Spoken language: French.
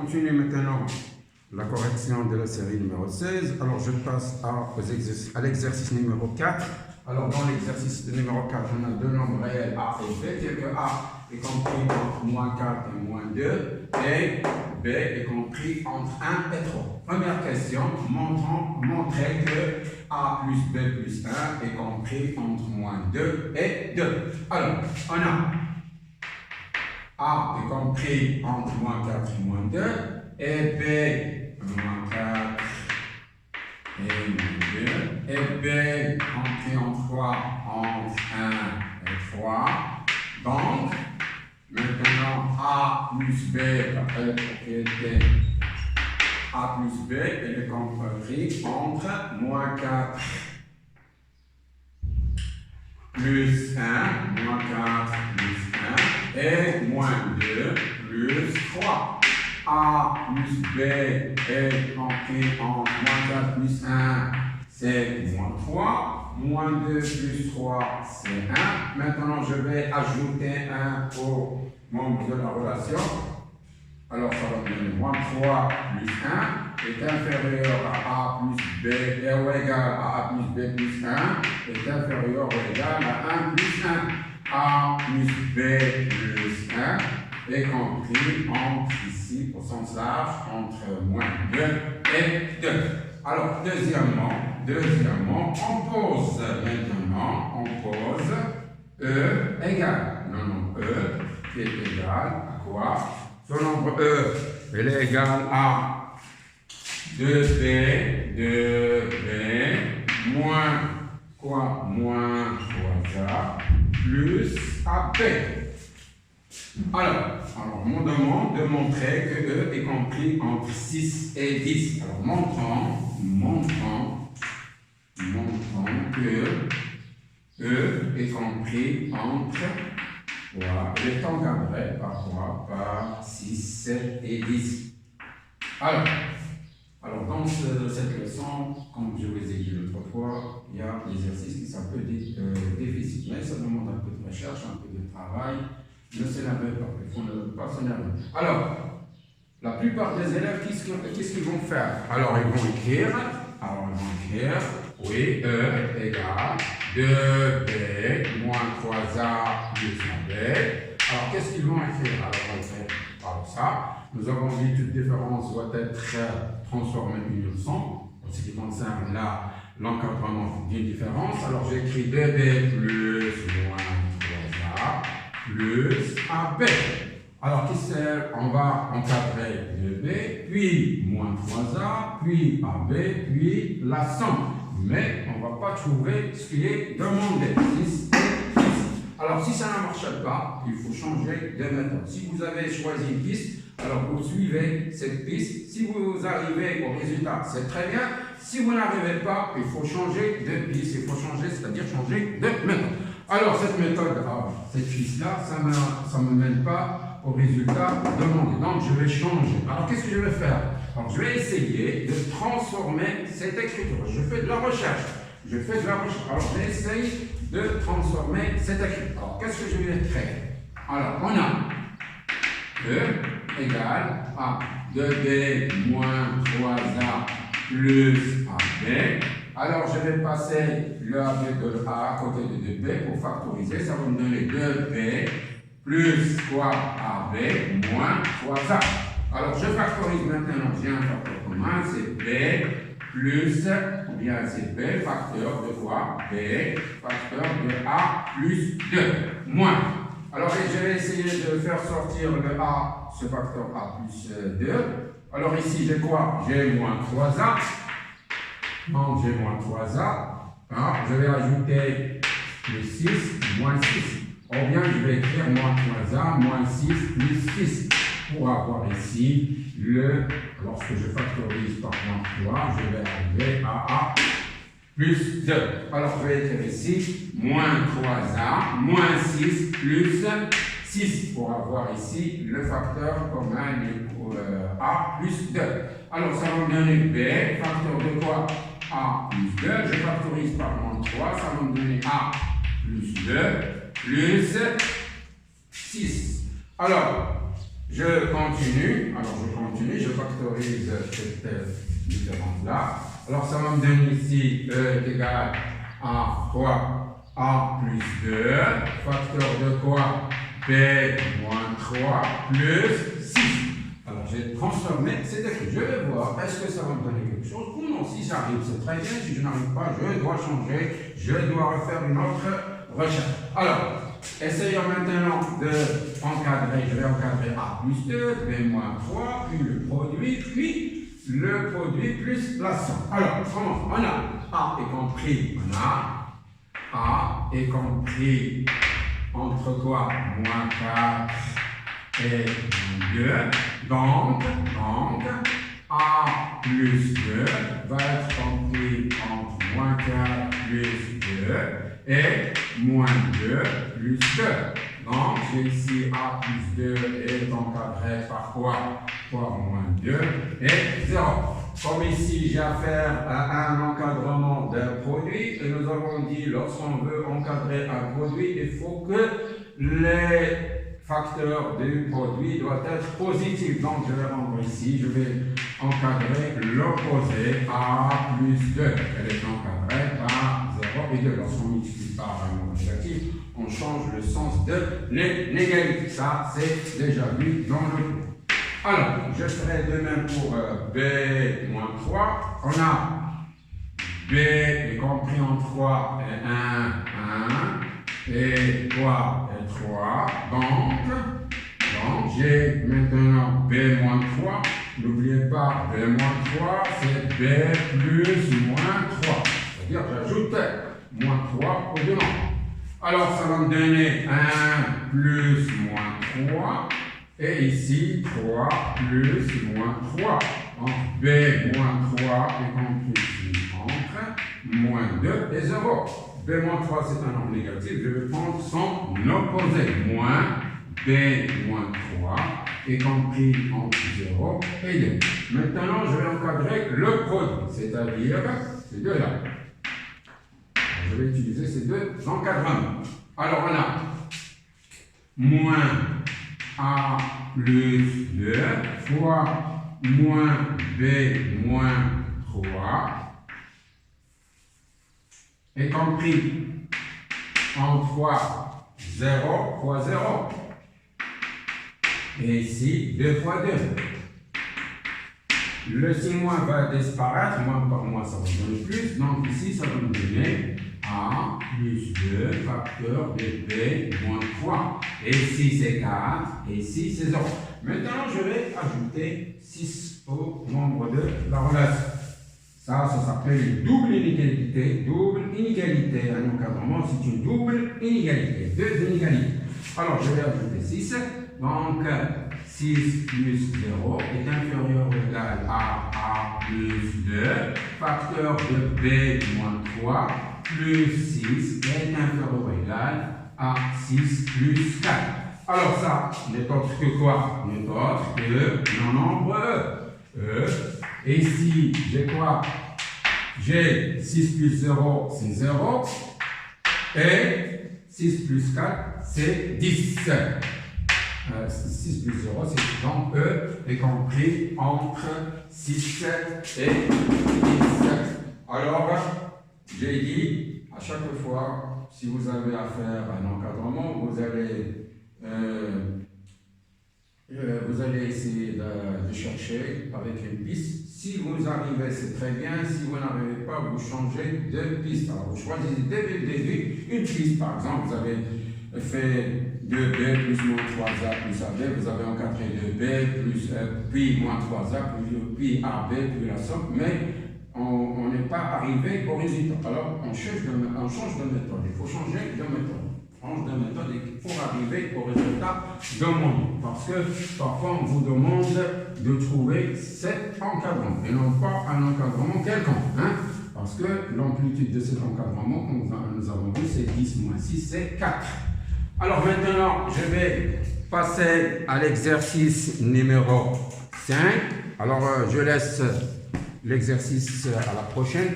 continue maintenant la correction de la série numéro 16. Alors, je passe à l'exercice numéro 4. Alors, dans l'exercice numéro 4, on a deux nombres réels A et B, tel que A est compris entre moins 4 et moins 2, et B est compris entre 1 et 3. Première question, montrez que A plus B plus 1 est compris entre moins 2 et 2. Alors, on a A est compris entre moins 4 et moins 2, et B, moins 4 et moins 2, et B compris entre 3 entre 1 et 3. Donc, maintenant, A plus B, après propriété A plus B, elle est compris entre moins 4 plus 1, moins 4 plus 1, et moins 2 plus 3. A plus B est compris entre moins 4 plus 1, c'est moins 3. Moins 2 plus 3, c'est 1. Maintenant, je vais ajouter 1 au membre de la relation. Alors, ça va me donner moins 3 plus 1 est inférieur à A plus B et ou égal à A plus B plus 1 est inférieur ou égal à 1 plus 1. A plus B plus 1 est compris entre, ici, au sens large, entre moins 2 et 2. Alors, deuxièmement, on pose E égale, le nombre E qui est égal à quoi? Ce nombre E, il est égal à 2B, moins quoi? Moins 3A plus AB. Alors, on me demande de montrer que E est compris entre 6 et 10. Alors, montrons que E est compris entre, voilà, il est encadré par quoi? Par 6 et 10. Alors dans cette leçon, comme je vous ai dit l'autre fois, il y a l'exercice qui s'appelle déficit. Mais ça demande un peu de recherche, un peu de travail. Ne s'énervez pas, il faut ne pas s'énerver. Alors, la plupart des élèves, qu'est-ce qu'ils vont faire? Alors, ils vont écrire, oui, E égale 2B moins 3A plus AB. Alors, qu'est-ce qu'ils vont écrire? Alors, on va écrire par ça. Nous avons dit que toute différence doit être transformée en une leçon, en ce qui concerne l'encadrement d'une différence. Alors, j'écris 2B plus moins 3A plus AB. Alors, on va encadrer 2B, puis moins 3A, puis AB, puis la somme. Mais on ne va pas trouver ce qui est demandé. 6 et 10. Alors, si ça ne marche pas, il faut changer de méthode. Si vous avez choisi une piste, alors vous suivez cette piste. Si vous arrivez au résultat, c'est très bien. Si vous n'arrivez pas, il faut changer de piste. Il faut changer, c'est-à-dire changer de méthode. Alors, cette méthode, cette piste-là, ça ne me mène pas au résultat demandé. Donc, je vais changer. Alors, qu'est-ce que je vais faire? Alors, je vais essayer de transformer cette écriture. Je fais de la recherche. Alors, j'essaye de transformer cette écriture. Alors, qu'est-ce que je vais créer? Alors, on a E égale à 2B moins 3A plus AB. Alors, je vais passer le AB de A à côté de 2B pour factoriser. Ça va me donner 2B plus quoi? AB moins 3A. Alors, je factorise maintenant. J'ai un facteur commun, c'est B plus, ou bien c'est B, facteur de quoi? B, facteur de A plus 2, moins. Alors, je vais essayer de faire sortir le A, ce facteur A plus 2. Alors, ici, j'ai quoi? J'ai moins 3A. Donc, j'ai moins 3A. Je vais ajouter le 6, moins 6. Ou bien, je vais écrire moins 3A, moins 6, plus 6. Pour avoir ici lorsque je factorise par moins 3, je vais arriver à A plus 2. Alors, je vais écrire ici moins 3A, moins 6, plus 6. Pour avoir ici le facteur commun A plus 2. Alors, ça va me donner B, facteur de quoi? A plus 2. Je factorise par moins 3, ça va me donner A plus 2, plus 6. Alors, Je continue. Alors, je factorise cette différence-là. Alors, ça va me donner ici E est égal à quoi? A plus 2. Facteur de quoi? B moins 3 plus 6. Alors, j'ai transformé ces deux. Je vais voir, est-ce que ça va me donner quelque chose ou non. Si ça arrive, c'est très bien. Si je n'arrive pas, je dois changer. Je dois refaire une autre recherche. Alors, essayons maintenant d'encadrer. Je vais encadrer A plus 2, B moins 3, puis le produit plus la somme. Alors, comment? On a A est compris. On a A est compris entre quoi? Moins 4 et 2. Donc, A plus 2 va être compris entre moins 4 plus 2 et moins 2 plus 2. Donc, j'ai ici A plus 2 est encadré par quoi? Par moins 2 et 0. Comme ici, j'ai affaire à un encadrement d'un produit, et nous avons dit, lorsqu'on veut encadrer un produit, il faut que les facteurs du produit doivent être positifs. Donc, je vais rendre ici, je vais encadrer l'opposé A plus 2. Elle est encadrée par 0 et 2. Lorsqu'on multiplie par un nombre négatif, on change le sens de l'égalité. Ça, c'est déjà vu dans le cours. Alors, je ferai de même pour B moins 3. On a B est compris en 3 et 1, 1, et 3 et 3. Donc j'ai maintenant B moins 3. N'oubliez pas, B moins 3, c'est B plus moins 3. C'est-à-dire que j'ajoute moins 3 au devant. Alors, ça va me donner 1 plus moins 3. Et ici, 3 plus moins 3. Donc, B moins 3 est compris ici entre moins 2 et 0. B moins 3, c'est un nombre négatif. Je vais prendre son opposé. Moins B moins 3 est compris entre 0 et 2. Maintenant, je vais encadrer le produit, c'est-à-dire ces deux-là. Je vais utiliser ces deux encadrements. Alors, on a moins A plus 2 fois moins B moins 3 est compris en 3, 0 fois 0. Et ici, 2 fois 2. Le signe moins va disparaître, moins par moins ça va me donner plus, donc ici ça va me donner A plus 2 facteur de B moins 3. Et ici c'est 4, et ici c'est 0. Maintenant je vais ajouter 6 au nombre de la relation. Ça s'appelle une double inégalité. Double inégalité, un encadrement, c'est une double inégalité. Deux inégalités. Alors je vais ajouter 6. Donc 6 plus 0 est inférieur ou égal à A plus 2. Facteur de B moins 3 plus 6 est inférieur ou égal à 6 plus 4. Alors ça n'est autre que quoi? N'est autre que le nombre E. Et ici, j'ai quoi? J'ai 6 plus 0, c'est 0. Et 6 plus 4, c'est 10. 6 plus 0, c'est donc E est compris entre 6 et 10. Alors, j'ai dit, à chaque fois, si vous avez affaire à un encadrement, vous allez essayer de chercher avec une piste. Si vous arrivez, c'est très bien. Si vous n'arrivez pas, vous changez de piste. Alors, vous choisissez dès le début une piste. Par exemple, vous avez fait 2B plus moins 3A plus AB. Vous avez encadré 2B plus puis moins 3A puis AB puis la somme. Mais on n'est pas arrivé au résultat. Alors, on change de méthode. Il faut changer de méthode. Change de méthode pour arriver au résultat demandé. Parce que parfois, on vous demande de trouver cet encadrement et non pas un encadrement quelconque. Parce que l'amplitude de cet encadrement, comme nous avons vu, c'est 10 moins 6, c'est 4. Alors maintenant, je vais passer à l'exercice numéro 5. Alors, je laisse l'exercice à la prochaine.